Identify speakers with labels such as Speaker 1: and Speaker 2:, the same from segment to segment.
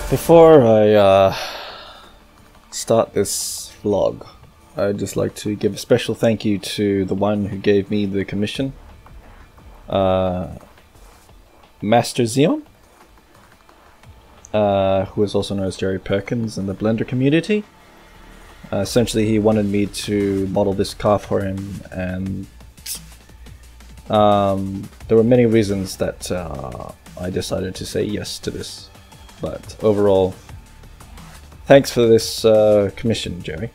Speaker 1: Before I start this vlog, I'd just like to give a special thank you to the one who gave me the commission, Master Xeon, who is also known as Jerry Perkins in the Blender community. Essentially, he wanted me to model this car for him, and there were many reasons that I decided to say yes to this. But overall, thanks for this commission, Jerry.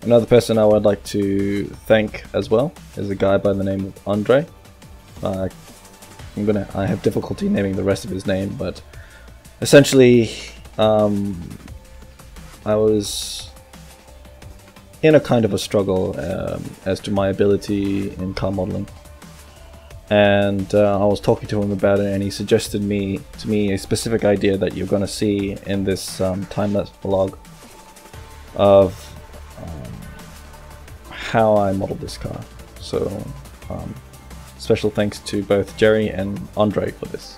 Speaker 1: Another person I would like to thank as well is a guy by the name of Andre. I have difficulty naming the rest of his name, but essentially, I was in a kind of a struggle as to my ability in car modeling. And I was talking to him about it, and he suggested to me a specific idea that you're going to see in this time-lapse vlog of how I modeled this car. So special thanks to both Jerry and Andre for this.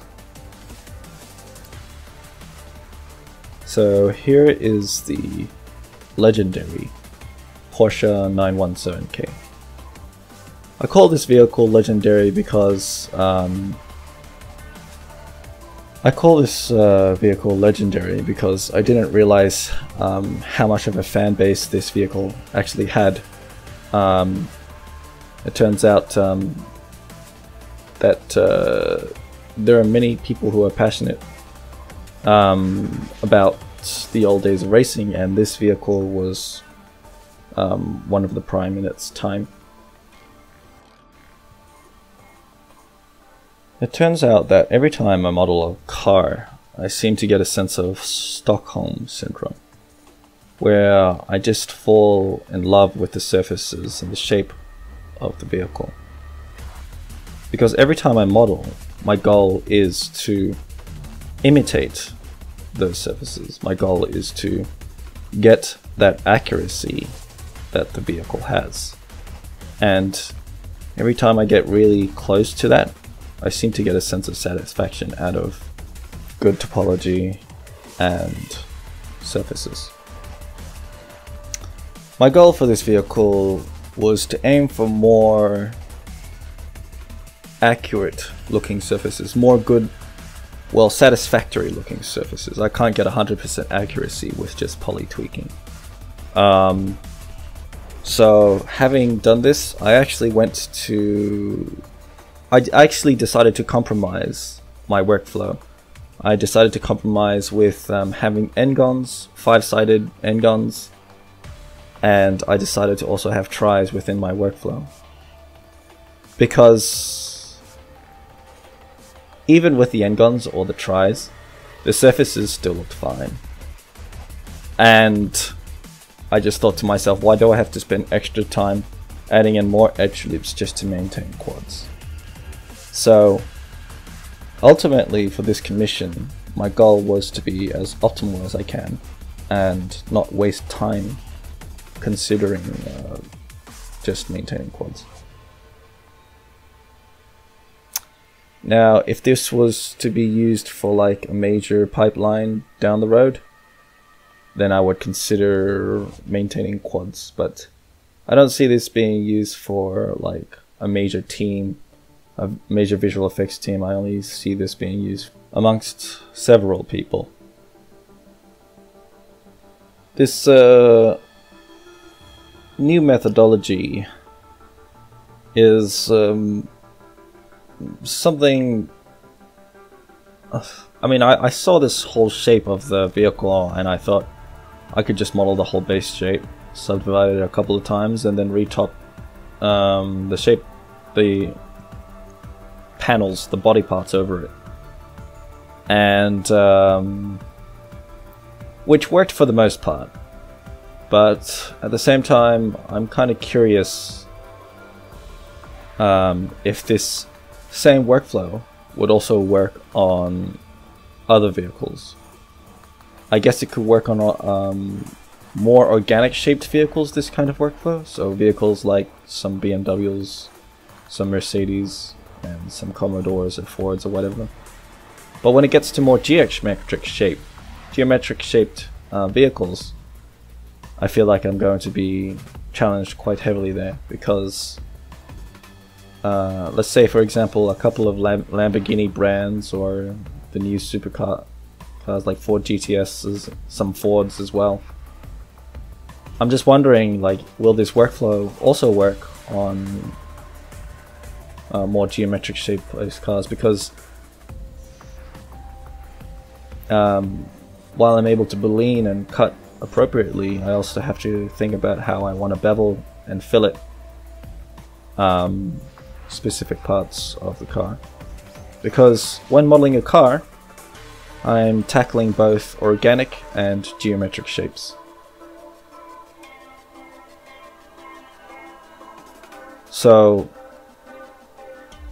Speaker 1: So here is the legendary Porsche 917K. I call this vehicle legendary because I didn't realize how much of a fan base this vehicle actually had. It turns out that there are many people who are passionate about the old days of racing, and this vehicle was one of the prime in its time. It turns out that every time I model a car, I seem to get a sense of Stockholm Syndrome, where I just fall in love with the surfaces and the shape of the vehicle. Because every time I model, my goal is to imitate those surfaces. My goal is to get that accuracy that the vehicle has. And every time I get really close to that, I seem to get a sense of satisfaction out of good topology and surfaces. My goal for this vehicle was to aim for more accurate looking surfaces, more good, well, satisfactory looking surfaces. I can't get 100% accuracy with just poly tweaking. So having done this, I actually decided to compromise my workflow. I decided to compromise with having n-gons, 5-sided n-gons, and I decided to also have tries within my workflow. Because even with the n-gons or the tries, the surfaces still looked fine. And I just thought to myself, why do I have to spend extra time adding in more edge loops just to maintain quads? So ultimately for this commission, my goal was to be as optimal as I can and not waste time considering just maintaining quads. Now, if this was to be used for like a major pipeline down the road, then I would consider maintaining quads, but I don't see this being used for like a major team, a major visual effects team. I only see this being used amongst several people. This new methodology is something. I mean, I saw this whole shape of the vehicle and I thought I could just model the whole base shape, subdivide it a couple of times, and then retop the shape, the panels, the body parts over it, and which worked for the most part. But at the same time, I'm kind of curious if this same workflow would also work on other vehicles. I guess it could work on more organic shaped vehicles, this kind of workflow. So vehicles like some BMWs, some Mercedes, and some Commodores or Fords or whatever. But when it gets to more geometric shaped vehicles, I feel like I'm going to be challenged quite heavily there, because let's say, for example, a couple of Lamborghini brands, or the new supercar cars like Ford GTSs, some Fords as well. I'm just wondering, like, will this workflow also work on more geometric shaped cars? Because while I'm able to boolean and cut appropriately, I also have to think about how I want to bevel and fillet specific parts of the car. Because when modeling a car, I'm tackling both organic and geometric shapes. So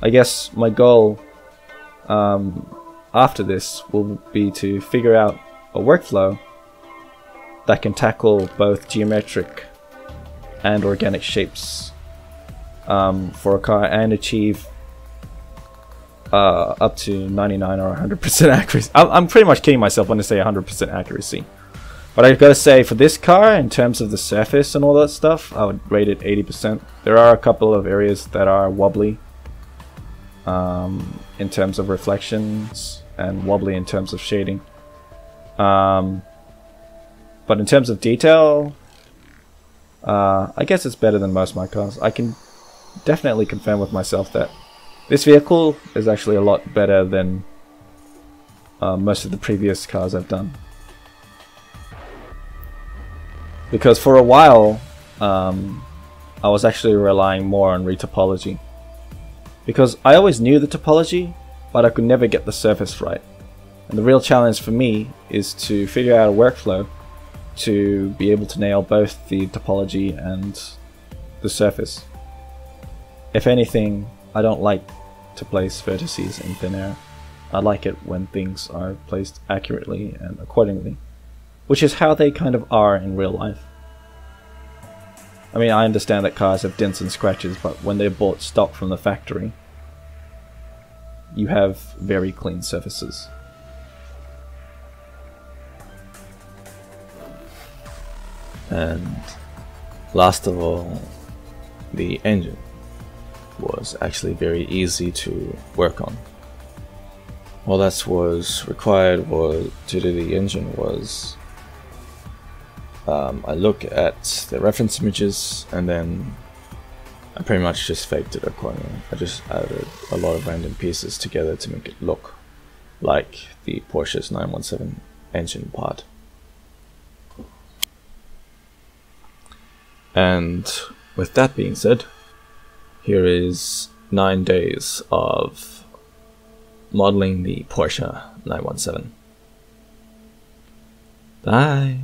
Speaker 1: I guess my goal after this will be to figure out a workflow that can tackle both geometric and organic shapes for a car, and achieve up to 99 or 100% accuracy. I'm pretty much kidding myself when I say 100% accuracy. But I've got to say, for this car, in terms of the surface and all that stuff, I would rate it 80%. There are a couple of areas that are wobbly in terms of reflections, and wobbly in terms of shading. But in terms of detail, I guess it's better than most of my cars. I can definitely confirm with myself that this vehicle is actually a lot better than most of the previous cars I've done. Because for a while, I was actually relying more on retopology. Because I always knew the topology, but I could never get the surface right. And the real challenge for me is to figure out a workflow to be able to nail both the topology and the surface. If anything, I don't like to place vertices in thin air. I like it when things are placed accurately and accordingly, which is how they kind of are in real life. I mean, I understand that cars have dents and scratches, but when they're bought stock from the factory, you have very clean surfaces.
Speaker 2: And last of all, the engine was actually very easy to work on. All that was required was to do the engine was I look at the reference images, and then I pretty much just faked it accordingly. I just added a lot of random pieces together to make it look like the Porsche's 917 engine part. And with that being said, here is 9 days of modeling the Porsche 917. Bye!